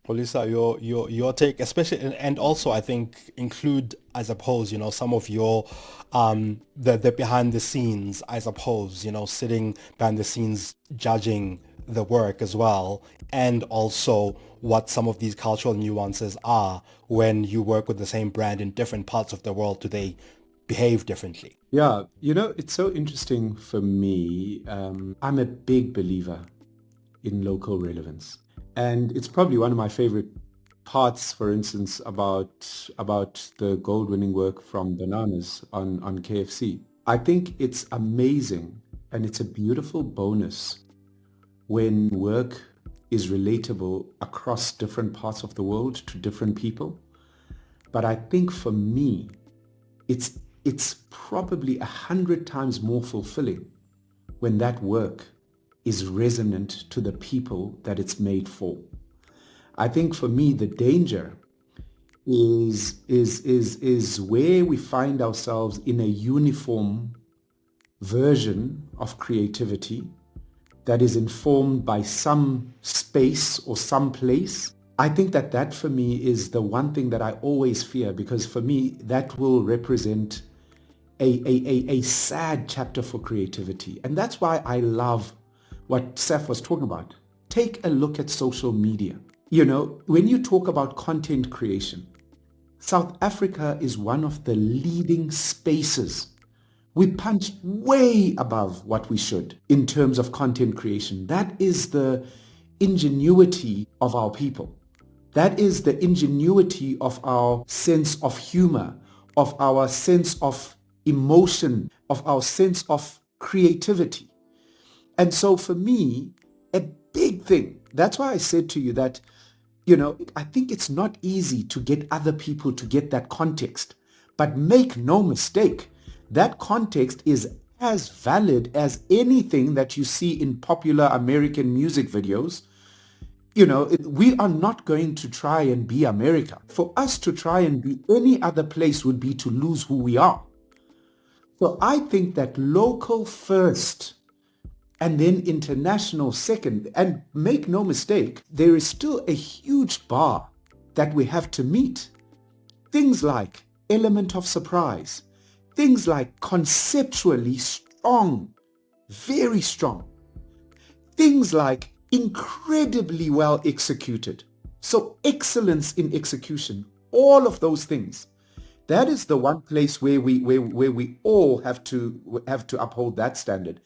Xolisa, your take, especially, and also I think include, I suppose, some of your the behind the scenes, I suppose, sitting behind the scenes judging the work as well, and also what some of these cultural nuances are when you work with the same brand in different parts of the world. Do they behave differently? Yeah, it's so interesting for me. I'm a big believer in local relevance. And it's probably one of my favorite parts, for instance, about the gold winning work from Bananas on KFC. I think it's amazing and it's a beautiful bonus when work is relatable across different parts of the world to different people. But I think for me, it's it's probably 100 times more fulfilling when that work is resonant to the people that it's made for. I think for me the danger is where we find ourselves in a uniform version of creativity that is informed by some space or some place. I think that for me is the one thing that I always fear, because for me that will represent a sad chapter for creativity. And that's why I love what Seth was talking about. Take a look at social media. When you talk about content creation, South Africa is one of the leading spaces. We punch way above what we should in terms of content creation. That is the ingenuity of our people. That is the ingenuity of our sense of humor, of our sense of emotion, of our sense of creativity. And so for me, a big thing, that's why I said to you that, I think it's not easy to get other people to get that context. But make no mistake, that context is as valid as anything that you see in popular American music videos. We are not going to try and be America. For us to try and be any other place would be to lose who we are. So I think that local first and then international second. And make no mistake, there is still a huge bar that we have to meet. Things like element of surprise, things like conceptually strong, very strong, things like incredibly well executed. So excellence in execution, all of those things. That is the one place where we all have to uphold that standard.